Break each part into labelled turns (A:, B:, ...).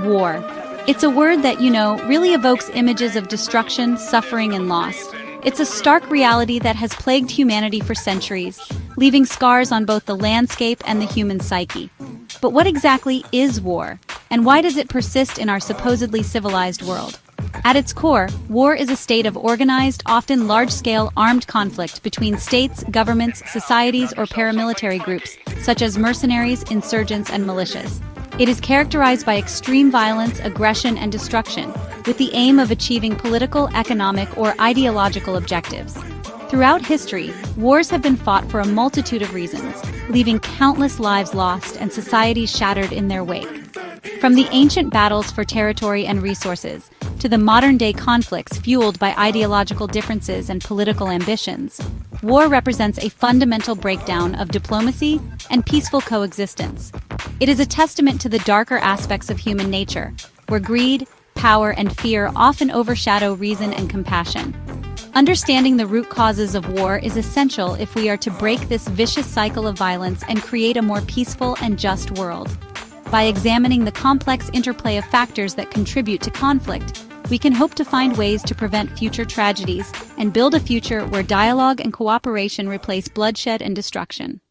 A: War. It's a word that, really evokes images of destruction, suffering, and loss. It's a stark reality that has plagued humanity for centuries, leaving scars on both the landscape and the human psyche. But what exactly is war? And why does it persist in our supposedly civilized world? At its core, war is a state of organized, often large-scale armed conflict between states, governments, societies, or paramilitary groups, such as mercenaries, insurgents, and militias. It is characterized by extreme violence, aggression, and destruction, with the aim of achieving political, economic, or ideological objectives. Throughout history, wars have been fought for a multitude of reasons, leaving countless lives lost and societies shattered in their wake. From the ancient battles for territory and resources, to the modern-day conflicts fueled by ideological differences and political ambitions, war represents a fundamental breakdown of diplomacy and peaceful coexistence. It is a testament to the darker aspects of human nature, where greed, power, and fear often overshadow reason and compassion. Understanding the root causes of war is essential if we are to break this vicious cycle of violence and create a more peaceful and just world. By examining the complex interplay of factors that contribute to conflict, we can hope to find ways to prevent future tragedies and build a future where dialogue and cooperation replace bloodshed and destruction.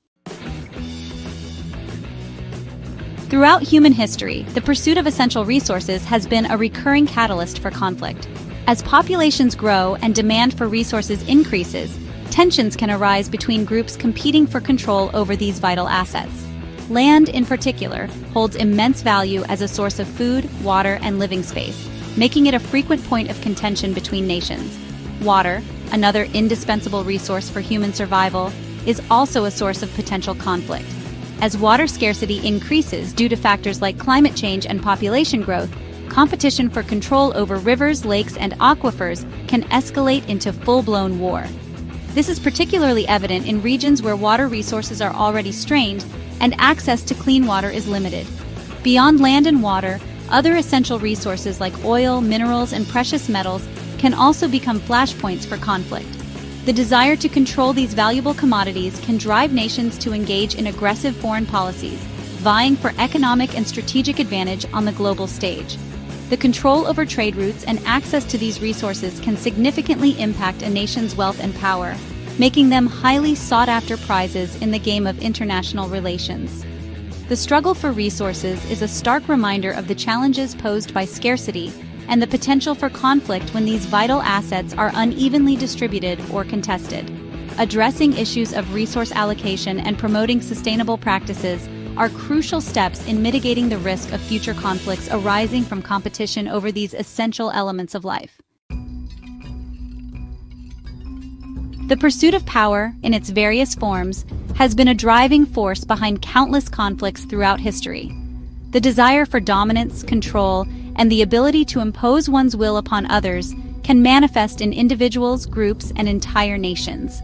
A: Throughout human history, the pursuit of essential resources has been a recurring catalyst for conflict. As populations grow and demand for resources increases, tensions can arise between groups competing for control over these vital assets. Land, in particular, holds immense value as a source of food, water, and living space, making it a frequent point of contention between nations. Water, another indispensable resource for human survival, is also a source of potential conflict. As water scarcity increases due to factors like climate change and population growth, competition for control over rivers, lakes, and aquifers can escalate into full-blown war. This is particularly evident in regions where water resources are already strained and access to clean water is limited. Beyond land and water, other essential resources like oil, minerals, and precious metals can also become flashpoints for conflict. The desire to control these valuable commodities can drive nations to engage in aggressive foreign policies, vying for economic and strategic advantage on the global stage. The control over trade routes and access to these resources can significantly impact a nation's wealth and power, making them highly sought-after prizes in the game of international relations. The struggle for resources is a stark reminder of the challenges posed by scarcity and the potential for conflict when these vital assets are unevenly distributed or contested. Addressing issues of resource allocation and promoting sustainable practices are crucial steps in mitigating the risk of future conflicts arising from competition over these essential elements of life. The pursuit of power, in its various forms, has been a driving force behind countless conflicts throughout history. The desire for dominance, control, and the ability to impose one's will upon others can manifest in individuals, groups, and entire nations.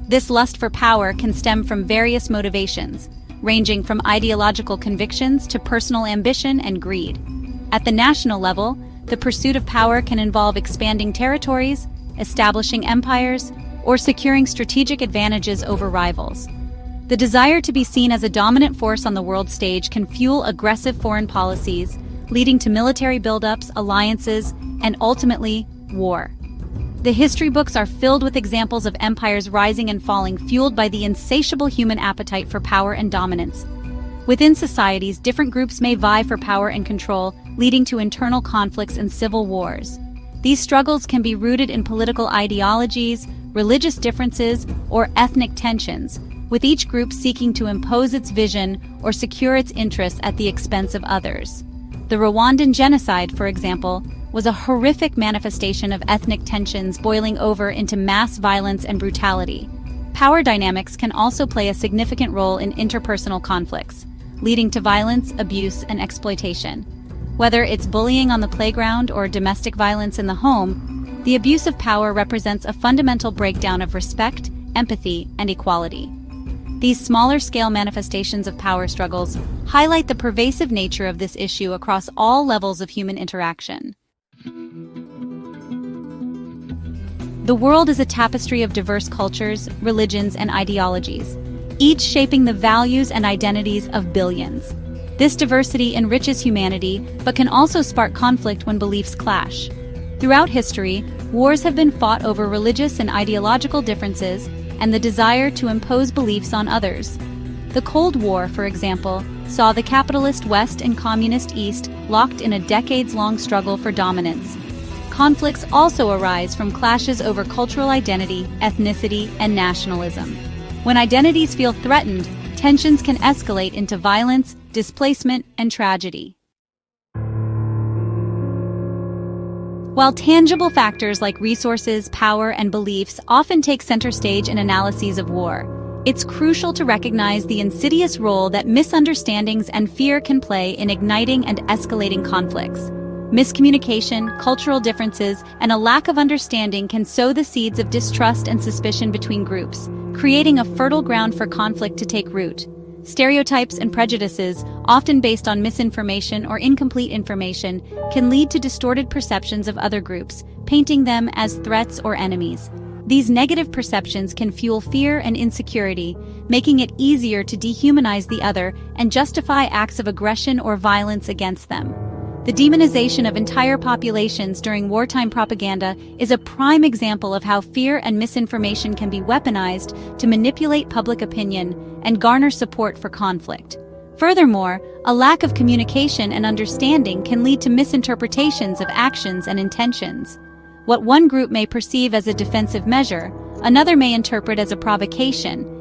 A: This lust for power can stem from various motivations, ranging from ideological convictions to personal ambition and greed. At the national level, the pursuit of power can involve expanding territories, establishing empires, or securing strategic advantages over rivals. The desire to be seen as a dominant force on the world stage can fuel aggressive foreign policies, leading to military buildups, alliances, and ultimately, war. The history books are filled with examples of empires rising and falling, fueled by the insatiable human appetite for power and dominance. Within societies, different groups may vie for power and control, leading to internal conflicts and civil wars. These struggles can be rooted in political ideologies, religious differences, or ethnic tensions, with each group seeking to impose its vision or secure its interests at the expense of others. The Rwandan genocide, for example, was a horrific manifestation of ethnic tensions boiling over into mass violence and brutality. Power dynamics can also play a significant role in interpersonal conflicts, leading to violence, abuse, and exploitation. Whether it's bullying on the playground or domestic violence in the home, the abuse of power represents a fundamental breakdown of respect, empathy, and equality. These smaller-scale manifestations of power struggles highlight the pervasive nature of this issue across all levels of human interaction. The world is a tapestry of diverse cultures, religions, and ideologies, each shaping the values and identities of billions. This diversity enriches humanity, but can also spark conflict when beliefs clash. Throughout history, wars have been fought over religious and ideological differences and the desire to impose beliefs on others. The Cold War, for example, saw the capitalist West and communist East locked in a decades-long struggle for dominance. Conflicts also arise from clashes over cultural identity, ethnicity, and nationalism. When identities feel threatened, tensions can escalate into violence, displacement, and tragedy. While tangible factors like resources, power, and beliefs often take center stage in analyses of war, it's crucial to recognize the insidious role that misunderstandings and fear can play in igniting and escalating conflicts. Miscommunication, cultural differences, and a lack of understanding can sow the seeds of distrust and suspicion between groups, creating a fertile ground for conflict to take root. Stereotypes and prejudices, often based on misinformation or incomplete information, can lead to distorted perceptions of other groups, painting them as threats or enemies. These negative perceptions can fuel fear and insecurity, making it easier to dehumanize the other and justify acts of aggression or violence against them. The demonization of entire populations during wartime propaganda is a prime example of how fear and misinformation can be weaponized to manipulate public opinion and garner support for conflict. Furthermore, a lack of communication and understanding can lead to misinterpretations of actions and intentions. What one group may perceive as a defensive measure, another may interpret as a provocation,